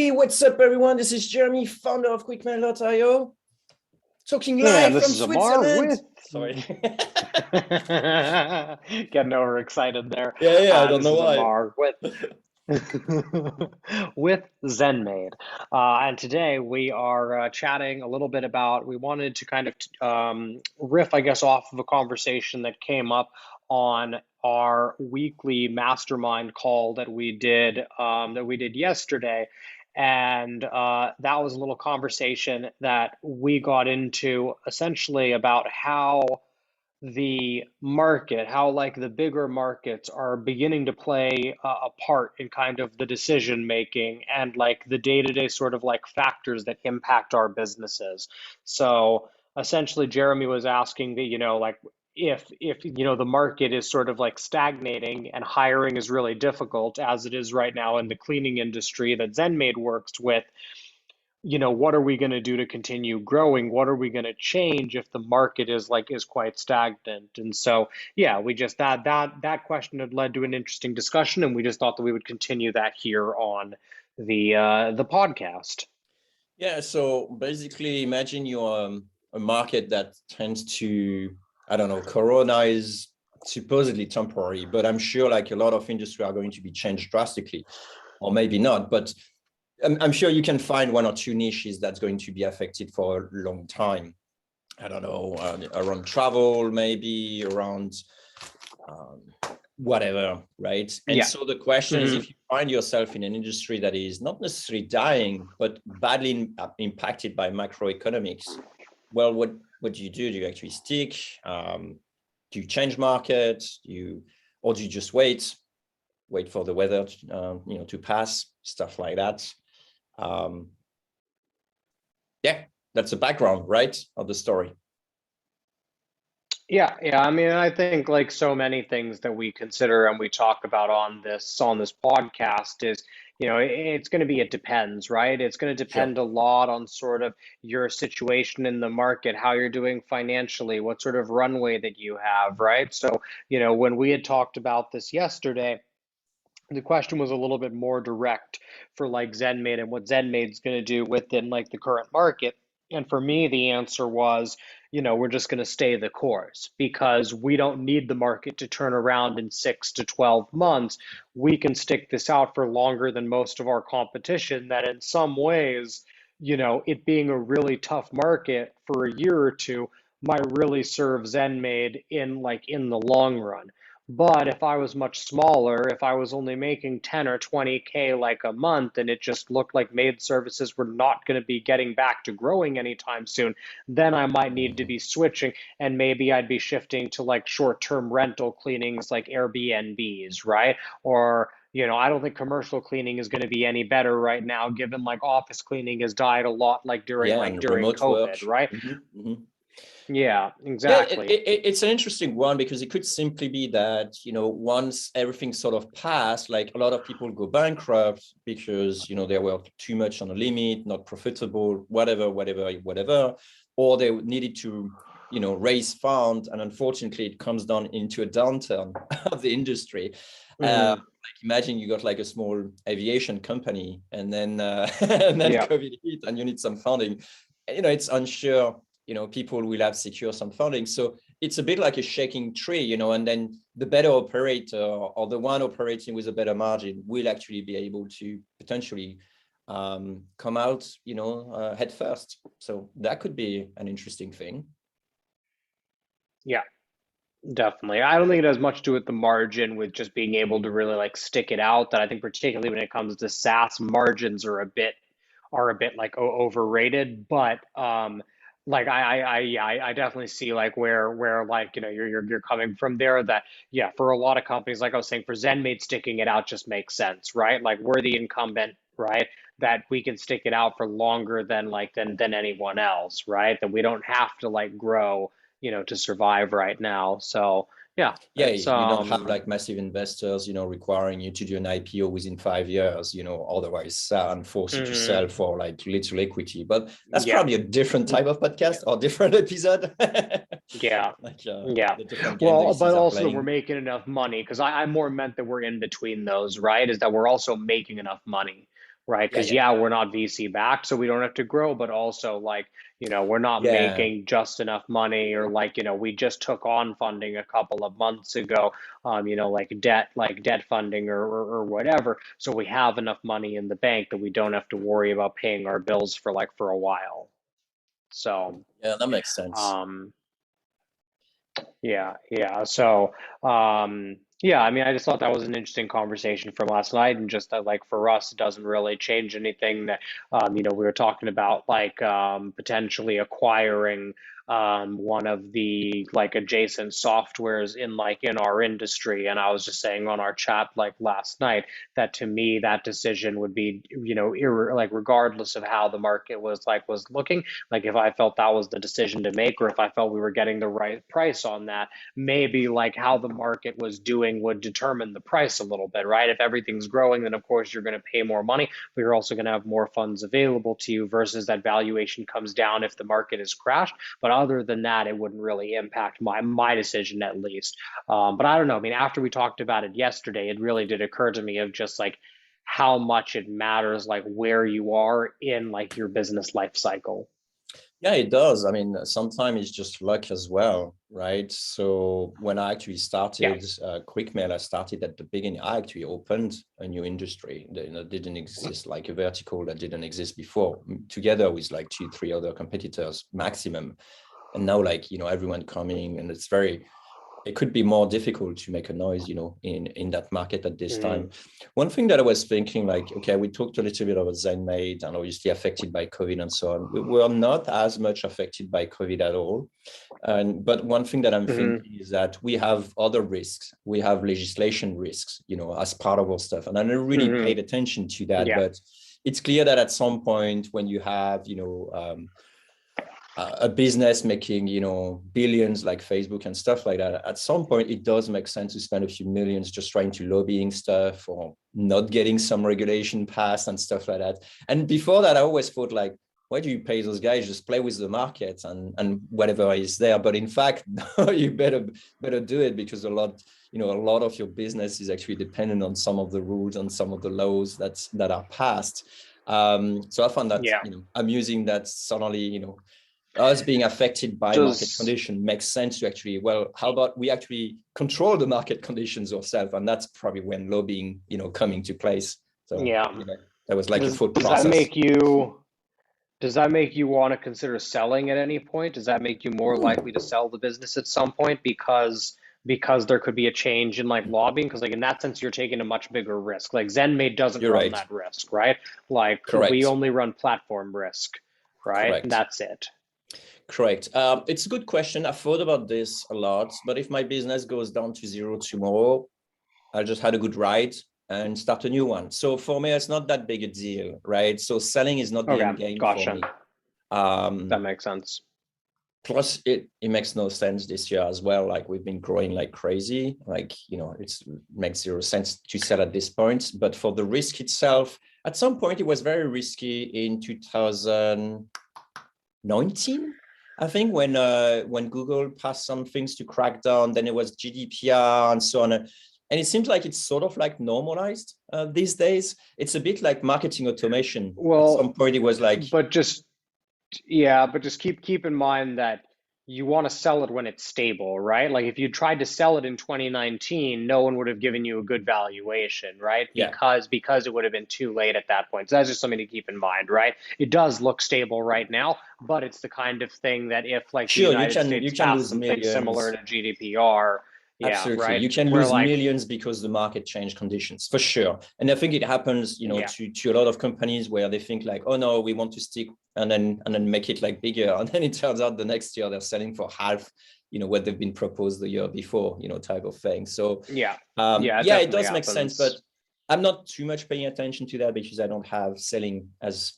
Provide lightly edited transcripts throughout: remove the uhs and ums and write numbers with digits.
Hey, what's up, everyone? This is Jeremy, founder of QuickMail.io, talking And live this from is Amar Switzerland. with. Sorry. Getting overexcited there. Yeah, I don't This know is why. Amar with with ZenMaid. And today we are chatting a little bit about, we wanted to kind of riff, I guess, off of a conversation that came up on our weekly mastermind call that we did yesterday. And that was a little conversation that we got into essentially about how the market, how like the bigger markets are beginning to play a part in kind of the decision making and like the day-to-day sort of like factors that impact our businesses. So essentially, Jeremy was asking that, like if the market is sort of like stagnating and hiring is really difficult as it is right now in the cleaning industry that ZenMaid works with, what are we going to do to continue growing? What are we going to change if the market is quite stagnant? And so, yeah, we just that question had led to an interesting discussion, and we just thought that we would continue that here on the podcast. Yeah, so basically, imagine you're a market that tends to, I don't know, Corona is supposedly temporary, but I'm sure like a lot of industry are going to be changed drastically, or maybe not, but I'm sure you can find one or two niches that's going to be affected for a long time. I don't know, around travel, maybe around whatever, right? And Yeah. so the question is, if you find yourself in an industry that is not necessarily dying, but badly impacted by macroeconomics, well, what do you do? Do you actually stick? Do you change market? Or do you just wait for the weather to pass, stuff like that? Yeah, that's the background, right, of the story. Yeah, yeah. I mean, I think like so many things that we consider and we talk about on this podcast is, it's going to be, it depends, right? It's going to Sure. depend a lot on sort of your situation in the market, how you're doing financially, what sort of runway that you have, right? So, when we had talked about this yesterday, the question was a little bit more direct for like ZenMaid and what ZenMaid's going to do within like the current market. And for me, the answer was, we're just going to stay the course because we don't need the market to turn around in 6 to 12 months. We can stick this out for longer than most of our competition, that in some ways, it being a really tough market for a year or two might really serve ZenMaid in the long run. But if I was much smaller, if I was only making 10 or 20K like a month and it just looked like maid services were not going to be getting back to growing anytime soon, then I might need to be switching and maybe I'd be shifting to like short-term rental cleanings like Airbnbs, right? Or I don't think commercial cleaning is going to be any better right now, given like office cleaning has died a lot like during Yeah, like and during remote work. COVID, right? Yeah, Yeah, exactly. it's an interesting one because it could simply be that, once everything sort of passed, like a lot of people go bankrupt because, they were too much on the limit, not profitable, whatever, or they needed to, raise funds. And unfortunately, it comes down into a downturn of the industry. Hmm. Like imagine you got like a small aviation company and then, and then Yeah. COVID hit and you need some funding. It's unsure people will have secure some funding. So it's a bit like a shaking tree, and then the better operator or the one operating with a better margin will actually be able to potentially come out, head first. So that could be an interesting thing. Yeah. Definitely. I don't think it has much to do with the margin, with just being able to really like stick it out. That I think particularly when it comes to SaaS, margins are a bit like overrated. But like I definitely see like where like you're coming from there. That yeah, for a lot of companies, like I was saying, for ZenMaid, sticking it out just makes sense, right? Like we're the incumbent, right? That we can stick it out for longer than anyone else, right? That we don't have to like grow to survive right now. So yeah, Yeah, it's you don't have like massive investors, requiring you to do an IPO within 5 years, otherwise and force you to sell mhm, for like little equity. But that's yeah, probably a different mm, type of podcast or different episode. yeah, Like yeah. the different game the Well, but VCs are also that we're playing. making enough money, because I more meant that we're in between those, right? Is that we're also making enough money, right? Yeah, Because yeah, yeah, we're not VC backed, so we don't have to grow, but also like, we're not yeah. making just enough money, or like, we just took on funding a couple of months ago, like debt funding or whatever. So we have enough money in the bank that we don't have to worry about paying our bills for a while. So, Yeah, that makes sense. um, yeah, yeah. So, yeah, I mean, I just thought that was an interesting conversation from last night, and just that, like, for us, it doesn't really change anything. That, we were talking about like potentially acquiring one of the like adjacent softwares in our industry, and I was just saying on our chat like last night that to me that decision would be, like regardless of how the market was looking, like if I felt that was the decision to make, or if I felt we were getting the right price on that, maybe like how the market was doing would determine the price a little bit, right? If everything's growing, then of course you're going to pay more money, but you're also going to have more funds available to you versus that valuation comes down if the market has crashed. But other than that, it wouldn't really impact my decision at least. But I don't know. I mean, after we talked about it yesterday, it really did occur to me of just like how much it matters, like where you are in like your business life cycle. Yeah, it does. I mean, sometimes it's just luck as well, right? So when I actually Yeah. started QuickMail, I started at the beginning. I actually opened a new industry that didn't exist, like a vertical that didn't exist before, together with like two, three other competitors maximum. And now, like, everyone coming, and it could be more difficult to make a noise, in that market at this time. Hmm. One thing that I was thinking, like, okay, we talked a little bit about ZenMaid and obviously affected by COVID and so on. We were not as much affected by COVID at all. But one thing that I'm Hmm. thinking is that we have other risks. We have legislation risks, as part of our stuff. And I never really Hmm. paid attention to that, Yeah. but it's clear that at some point when you have, a business making billions like Facebook and stuff like that, at some point it does make sense to spend a few millions just trying to lobbying stuff or not getting some regulation passed and stuff like that. And before that I always thought, like, why do you pay those guys? Just play with the market and whatever is there. But in fact you better do it, because a lot of your business is actually dependent on some of the rules and some of the laws that are passed. So I found that Yeah. amusing that suddenly us being affected by market Does condition makes sense to actually, well, how about we actually control the market conditions ourselves? And that's probably when lobbying, come into place. So, yeah. that was like a Does thought does that process. make you does that make you want to consider selling at any point? Does that make you more likely to sell the business at some point because there could be a change in like lobbying? Because like in that sense, you're taking a much bigger risk. Like ZenMaid doesn't You're run right. that risk, right? Like we Correct. only run platform risk, right? And Correct. that's it. Correct. It's a good question. I've thought about this a lot, but if my business goes down to zero tomorrow, I just had a good ride and start a new one. So for me, it's not that big a deal, right? So selling is not the Okay, end game for gotcha. me. That Um, makes sense. Plus it makes no sense this year as well. Like, we've been growing like crazy. Like, it makes zero sense to sell at this point. But for the risk itself, at some point it was very risky in 2019, I think, when Google passed some things to crack down. Then it was GDPR and so on. And it seems like it's sort of like normalized these days. It's a bit like marketing automation. At some Well, point it was like, but just Yeah, but just keep in mind that you want to sell it when it's stable, right? Like if you tried to sell it in 2019, no one would have given you a good valuation, right? yeah, Because it would have been too late at that point. So that's just something to keep in mind, right? It does look stable right now, but it's the kind of thing that if like the sure, you United can you States can passed lose something similar millions. to GDPR, yeah, Absolutely. right? You can Where lose like, millions because the market changed conditions, for sure. And I think it happens, yeah, to a lot of companies where they think like, oh no, we want to stick and then make it like bigger. And then it turns out the next year they're selling for half, what they've been proposed the year before, type of thing. So yeah, yeah, it yeah, it definitely does make sense, but happens. I'm not too much paying attention to that because I don't have selling as,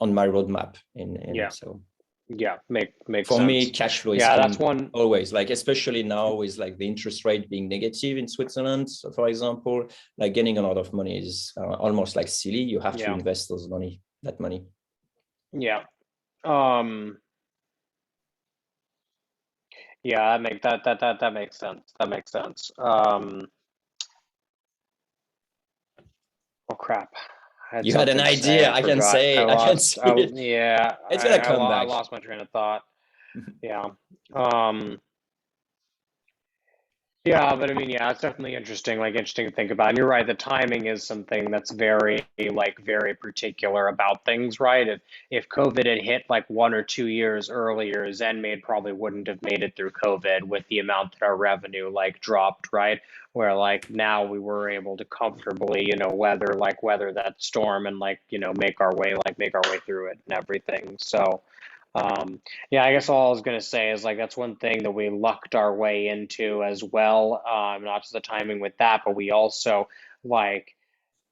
on my roadmap in Yeah, so yeah, makes for me, sense. cash flow is Yeah, that's king one. always. Like, especially now with like the interest rate being negative in Switzerland, for example, like getting a lot of money is almost like silly. You have to Yeah, invest that money. yeah. Um, yeah, that makes sense. That makes sense. Oh crap. I had You had an something to say. idea. I I can forgot. say, I can see it. Yeah, It's gonna come I back. lost my train of thought. Yeah. Um, Yeah, but I mean, yeah, it's definitely interesting, like interesting to think about. And you're right, the timing is something that's very, like, very particular about things, right? If COVID had hit like 1 or 2 years earlier, ZenMade probably wouldn't have made it through COVID with the amount that our revenue like dropped, right? Where like now we were able to comfortably, weather that storm and make our way through it and everything. So. Yeah, I guess all I was going to say is like that's one thing that we lucked our way into as well. Not just the timing with that, but we also like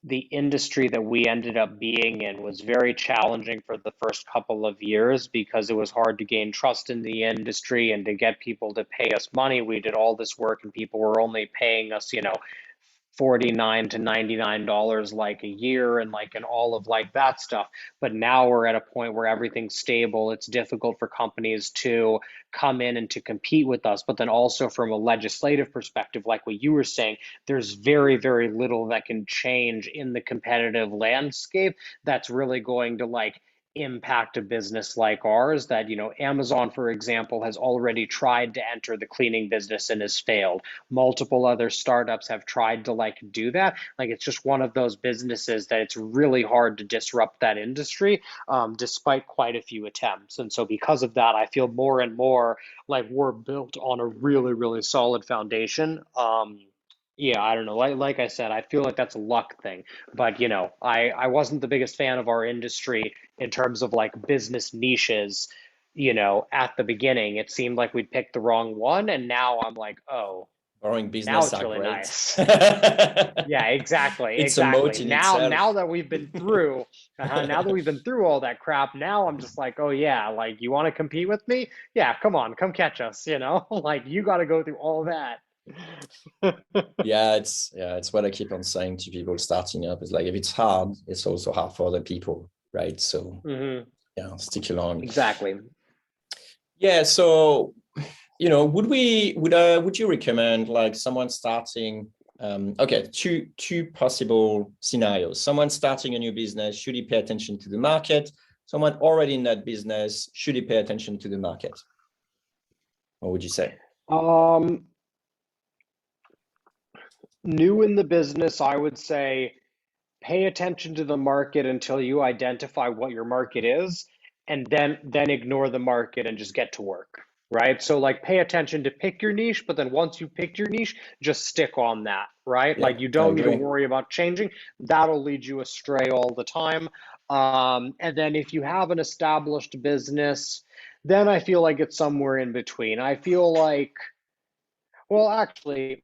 the industry that we ended up being in was very challenging for the first couple of years because it was hard to gain trust in the industry and to get people to pay us money. We did all this work and people were only paying us, 49 to $99 like a year and all of like that stuff. But now we're at a point where everything's stable. It's difficult for companies to come in and to compete with us. But then also from a legislative perspective, like what you were saying, there's very, very little that can change in the competitive landscape that's really going to like impact a business like ours. That Amazon, for example, has already tried to enter the cleaning business and has failed. Multiple other startups have tried to like do that. Like it's just one of those businesses that it's really hard to disrupt that industry, despite quite a few attempts. And so because of that, I feel more and more like we're built on a really, really solid foundation. Yeah, I don't know. Like I said, I feel like that's a luck thing. But I wasn't the biggest fan of our industry in terms of like business niches. At the beginning, it seemed like we'd picked the wrong one, and now I'm like, oh, Boring now business it's are really great. nice. Yeah, exactly, It's a exactly. moat in itself. Now that we've been through, now that we've been through all that crap, now I'm just like, oh yeah, like you want to compete with me? Yeah, come on, come catch us. Like you got to go through all that. Yeah, it's what I keep on saying to people starting up. It's like if it's hard, it's also hard for other people, right? So Hmm. yeah, stick along. Exactly. Yeah, so would you recommend like someone starting okay, two possible scenarios. Someone starting a new business, should he pay attention to the market? Someone already in that business, should he pay attention to the market? What would you say? Um, New in the business, I would say pay attention to the market until you identify what your market is, and then ignore the market and just get to work, right? So like pay attention to pick your niche, but then once you picked your niche, just stick on that, right? Yeah, Like you I don't need to agree. worry about changing. That'll lead you astray all the time. And then if you have an established business, then I feel like it's somewhere in between. I feel like, well, actually,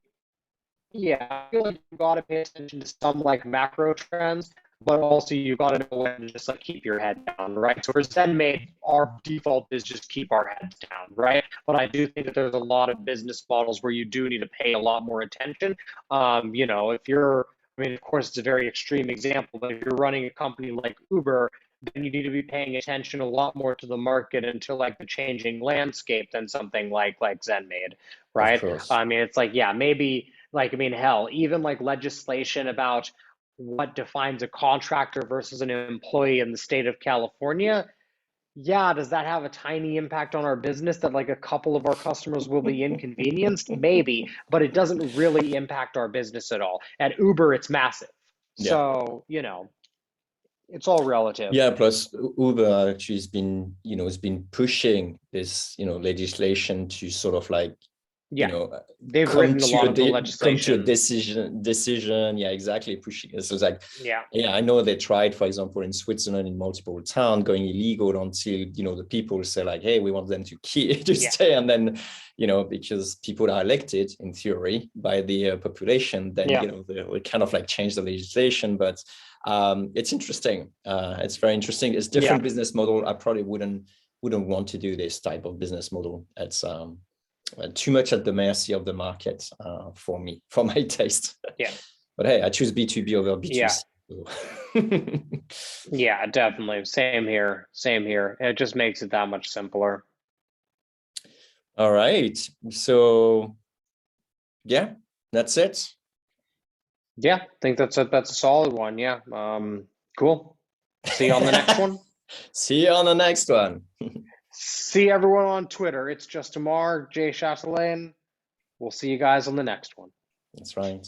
yeah, I feel like you got to pay attention to some like macro trends, but also you got to know when to just like keep your head down, right? So for ZenMade, our default is just keep our heads down, right? But I do think that there's a lot of business models where you do need to pay a lot more attention. If you're, I mean, of course, it's a very extreme example, but if you're running a company like Uber, then you need to be paying attention a lot more to the market and to like the changing landscape than something like ZenMade, Of right? course. I mean, it's like, yeah, maybe like, I mean, hell, even like legislation about what defines a contractor versus an employee in the state of California. Yeah, does that have a tiny impact on our business that like a couple of our customers will be inconvenienced? Maybe, but it doesn't really impact our business at all. At Uber, it's massive. Yeah. So, it's all relative. Yeah, plus Uber actually has been pushing this, legislation to sort of like, you Yeah, know, they've written a lot of the come to a legislation. decision. Yeah, exactly. Pushing it. So it's like, Yeah, yeah, I know they tried, for example, in Switzerland, in multiple towns, going illegal until, the people say like, hey, we want them to keep to yeah, stay. And then, because people are elected in theory by the population, then, yeah, they kind of like change the legislation. But it's interesting. It's very interesting. It's yeah, different business model. I probably wouldn't want to do this type of business model. It's too much at the mercy of the market for me, for my taste. yeah, But hey, I choose B2B over yeah. B2C. So. Yeah, definitely. Same here. Same here. It just makes it that much simpler. All right. So yeah, that's it. Yeah, I think that's a solid one. Yeah. Cool. See you on the next one. See you on the next one. See everyone on Twitter. It's just Amar, Jay Chatelain. We'll see you guys on the next one. That's right.